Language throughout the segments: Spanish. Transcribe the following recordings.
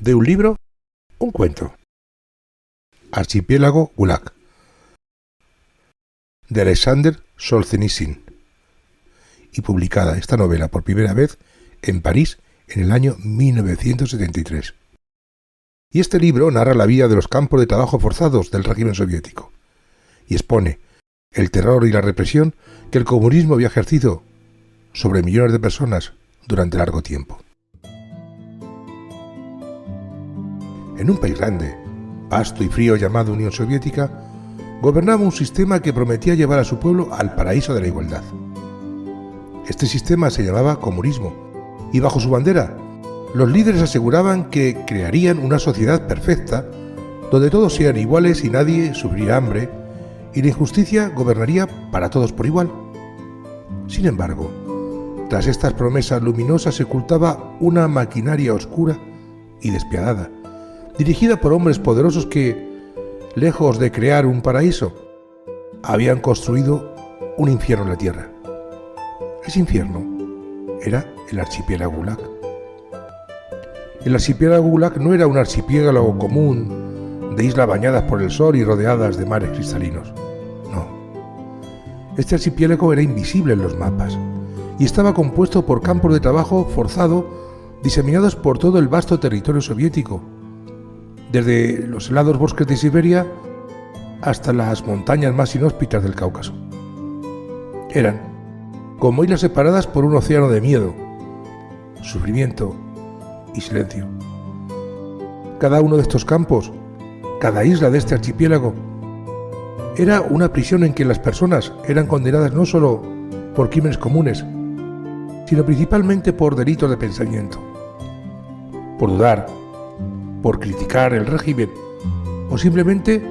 De un libro, un cuento. Archipiélago Gulag, de Alexander Solzhenitsyn, y publicada esta novela por primera vez en París en el año 1973. Y este libro narra la vida de los campos de trabajo forzados del régimen soviético y expone el terror y la represión que el comunismo había ejercido sobre millones de personas durante largo tiempo. En un país grande, vasto y frío llamado Unión Soviética, gobernaba un sistema que prometía llevar a su pueblo al paraíso de la igualdad. Este sistema se llamaba comunismo, y bajo su bandera, los líderes aseguraban que crearían una sociedad perfecta, donde todos sean iguales y nadie sufriría hambre, y la injusticia gobernaría para todos por igual. Sin embargo, tras estas promesas luminosas se ocultaba una maquinaria oscura y despiadada, dirigida por hombres poderosos que, lejos de crear un paraíso, habían construido un infierno en la tierra. Ese infierno era el archipiélago Gulag. El archipiélago Gulag no era un archipiélago común de islas bañadas por el sol y rodeadas de mares cristalinos. No. Este archipiélago era invisible en los mapas y estaba compuesto por campos de trabajo forzado diseminados por todo el vasto territorio soviético, desde los helados bosques de Siberia hasta las montañas más inhóspitas del Cáucaso. Eran como islas separadas por un océano de miedo, sufrimiento y silencio. Cada uno de estos campos, cada isla de este archipiélago, era una prisión en que las personas eran condenadas no solo por crímenes comunes, sino principalmente por delitos de pensamiento, por dudar, por criticar el régimen o simplemente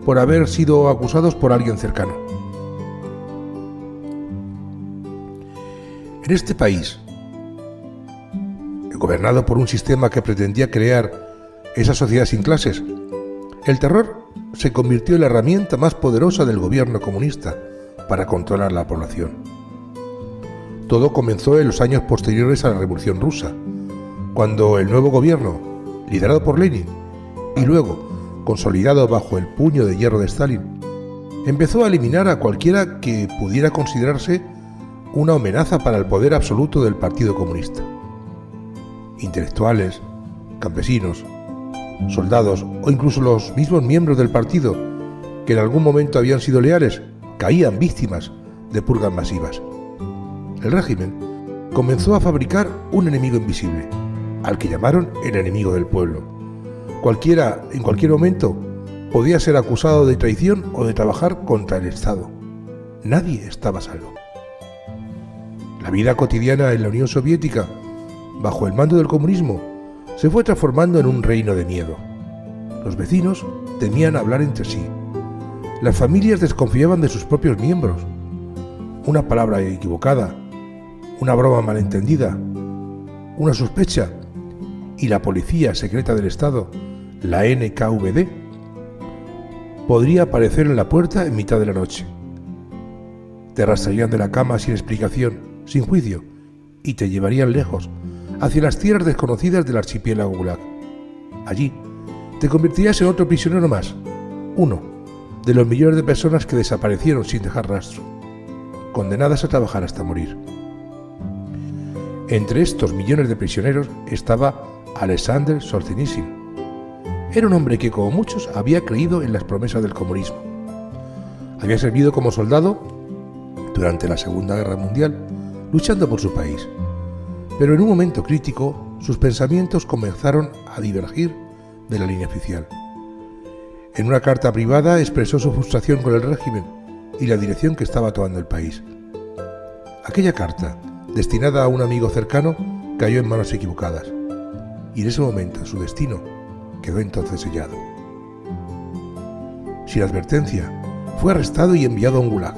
por haber sido acusados por alguien cercano. En este país, gobernado por un sistema que pretendía crear esa sociedad sin clases, el terror se convirtió en la herramienta más poderosa del gobierno comunista para controlar la población. Todo comenzó en los años posteriores a la Revolución Rusa, cuando el nuevo gobierno, liderado por Lenin y luego consolidado bajo el puño de hierro de Stalin, empezó a eliminar a cualquiera que pudiera considerarse una amenaza para el poder absoluto del Partido Comunista. Intelectuales, campesinos, soldados o incluso los mismos miembros del partido que en algún momento habían sido leales caían víctimas de purgas masivas. El régimen comenzó a fabricar un enemigo invisible, al que llamaron el enemigo del pueblo. Cualquiera, en cualquier momento, podía ser acusado de traición o de trabajar contra el Estado. Nadie estaba a salvo. La vida cotidiana en la Unión Soviética, bajo el mando del comunismo, se fue transformando en un reino de miedo. Los vecinos temían hablar entre sí. Las familias desconfiaban de sus propios miembros. Una palabra equivocada, una broma malentendida, una sospecha, y la policía secreta del Estado, la NKVD, podría aparecer en la puerta en mitad de la noche. Te arrastrarían de la cama sin explicación, sin juicio, y te llevarían lejos, hacia las tierras desconocidas del archipiélago Gulag. Allí te convertirías en otro prisionero más, uno de los millones de personas que desaparecieron sin dejar rastro, condenadas a trabajar hasta morir. Entre estos millones de prisioneros estaba Alexander Solzhenitsyn. Era un hombre que, como muchos, había creído en las promesas del comunismo. Había servido como soldado durante la Segunda Guerra Mundial, luchando por su país. Pero en un momento crítico, sus pensamientos comenzaron a divergir de la línea oficial. En una carta privada expresó su frustración con el régimen y la dirección que estaba tomando el país. Aquella carta, destinada a un amigo cercano, cayó en manos equivocadas, y en ese momento su destino quedó entonces sellado. Sin advertencia, fue arrestado y enviado a un gulag,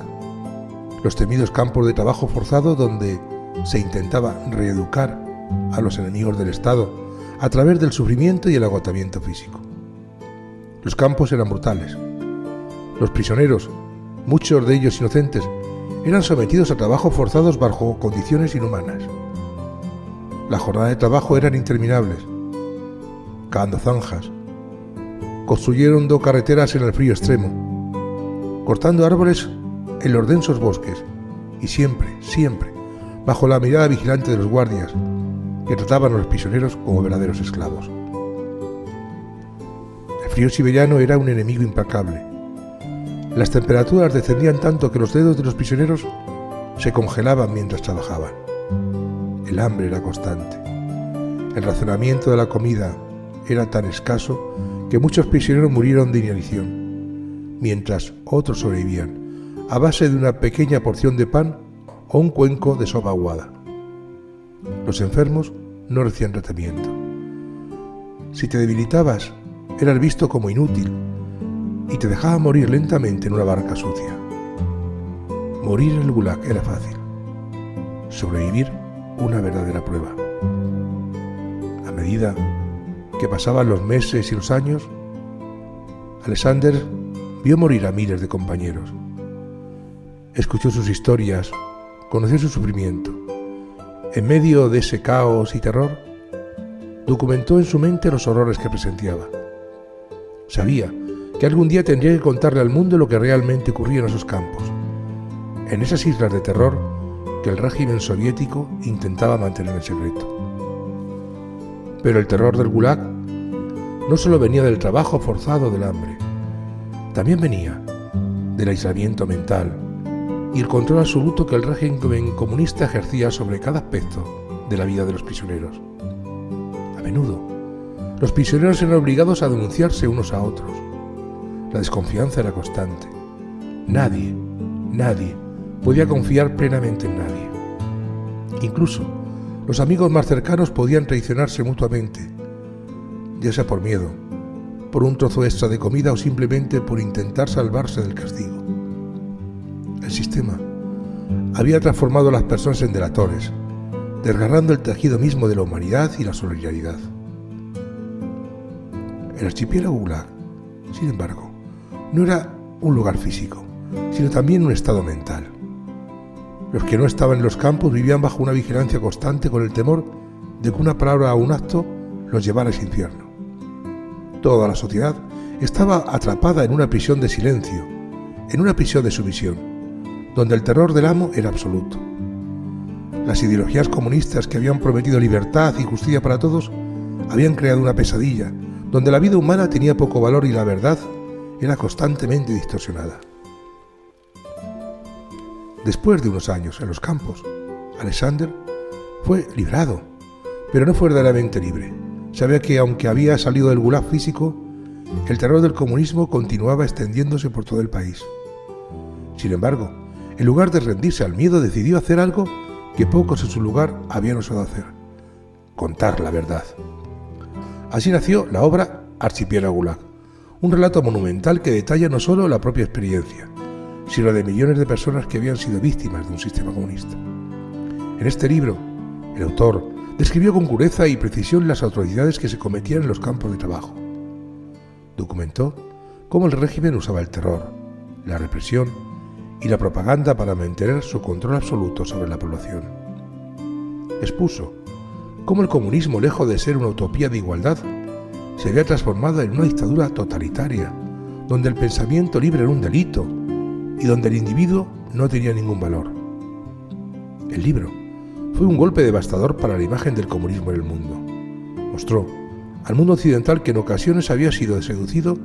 los temidos campos de trabajo forzado donde se intentaba reeducar a los enemigos del Estado a través del sufrimiento y el agotamiento físico. Los campos eran brutales. Los prisioneros, muchos de ellos inocentes, eran sometidos a trabajos forzados bajo condiciones inhumanas. La jornada de trabajo eran interminables. cavando zanjas. Construyeron 2 carreteras en el frío extremo, cortando árboles en los densos bosques y siempre, bajo la mirada vigilante de los guardias que trataban a los prisioneros como verdaderos esclavos. El frío siberiano era un enemigo implacable. Las temperaturas descendían tanto que los dedos de los prisioneros se congelaban mientras trabajaban. El hambre era constante. El racionamiento de la comida era tan escaso que muchos prisioneros murieron de inanición, mientras otros sobrevivían a base de una pequeña porción de pan o un cuenco de sopa aguada. Los enfermos no recibían tratamiento. Si te debilitabas, eras visto como inútil y te dejaban morir lentamente en una barca sucia. Morir en el Gulag era fácil. Sobrevivir, una verdadera prueba. A medida que pasaban los meses y los años, Alexander vio morir a miles de compañeros. Escuchó sus historias, conoció su sufrimiento. En medio de ese caos y terror, documentó en su mente los horrores que presenciaba. Sabía que algún día tendría que contarle al mundo lo que realmente ocurría en esos campos, en esas islas de terror que el régimen soviético intentaba mantener en secreto. Pero el terror del Gulag no solo venía del trabajo forzado del hambre, también venía del aislamiento mental y el control absoluto que el régimen comunista ejercía sobre cada aspecto de la vida de los prisioneros. A menudo, los prisioneros eran obligados a denunciarse unos a otros. La desconfianza era constante. Nadie podía confiar plenamente en nadie. Incluso los amigos más cercanos podían traicionarse mutuamente, ya sea por miedo, por un trozo extra de comida o simplemente por intentar salvarse del castigo. El sistema había transformado a las personas en delatores, desgarrando el tejido mismo de la humanidad y la solidaridad. El archipiélago Gulag, sin embargo, no era un lugar físico, sino también un estado mental. Los que no estaban en los campos vivían bajo una vigilancia constante con el temor de que una palabra o un acto los llevara a ese infierno. Toda la sociedad estaba atrapada en una prisión de silencio, en una prisión de sumisión, donde el terror del amo era absoluto. Las ideologías comunistas que habían prometido libertad y justicia para todos habían creado una pesadilla, donde la vida humana tenía poco valor y la verdad era constantemente distorsionada. Después de unos años en los campos, Alexander fue liberado, pero no fue verdaderamente libre. Sabía que aunque había salido del Gulag físico, el terror del comunismo continuaba extendiéndose por todo el país. Sin embargo, en lugar de rendirse al miedo, decidió hacer algo que pocos en su lugar habían osado hacer: contar la verdad. Así nació la obra Archipiélago Gulag, un relato monumental que detalla no solo la propia experiencia, sino de millones de personas que habían sido víctimas de un sistema comunista. En este libro, el autor describió con crudeza y precisión las atrocidades que se cometían en los campos de trabajo. Documentó cómo el régimen usaba el terror, la represión y la propaganda para mantener su control absoluto sobre la población. Expuso cómo el comunismo, lejos de ser una utopía de igualdad, se había transformado en una dictadura totalitaria, donde el pensamiento libre era un delito y donde el individuo no tenía ningún valor. El libro fue un golpe devastador para la imagen del comunismo en el mundo. Mostró al mundo occidental que en ocasiones había sido seducido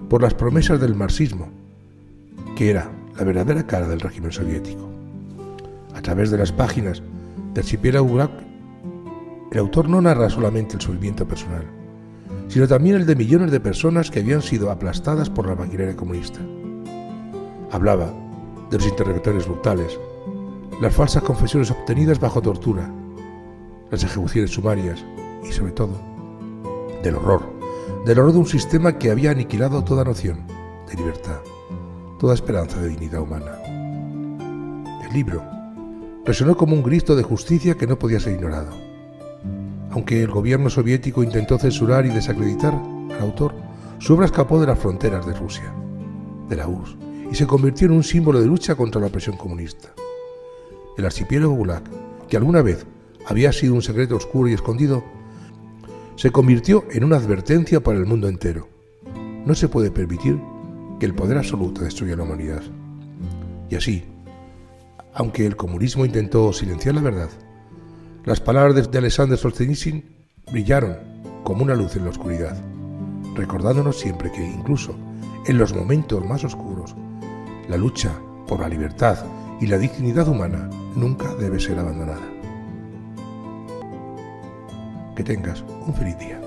por las promesas del marxismo, que era la verdadera cara del régimen soviético. A través de las páginas de Archipiélago Gulag, el autor no narra solamente el sufrimiento personal, sino también el de millones de personas que habían sido aplastadas por la maquinaria comunista. Hablaba de los interrogatorios brutales, las falsas confesiones obtenidas bajo tortura, las ejecuciones sumarias y, sobre todo, del horror de un sistema que había aniquilado toda noción de libertad, toda esperanza de dignidad humana. El libro resonó como un grito de justicia que no podía ser ignorado. Aunque el gobierno soviético intentó censurar y desacreditar al autor, su obra escapó de las fronteras de Rusia, de la URSS, y se convirtió en un símbolo de lucha contra la opresión comunista. El archipiélago Gulag, que alguna vez había sido un secreto oscuro y escondido, se convirtió en una advertencia para el mundo entero. No se puede permitir que el poder absoluto destruya la humanidad. Y así, aunque el comunismo intentó silenciar la verdad, las palabras de Alexander Solzhenitsyn brillaron como una luz en la oscuridad, recordándonos siempre que, incluso en los momentos más oscuros, la lucha por la libertad y la dignidad humana nunca debe ser abandonada. Que tengas un feliz día.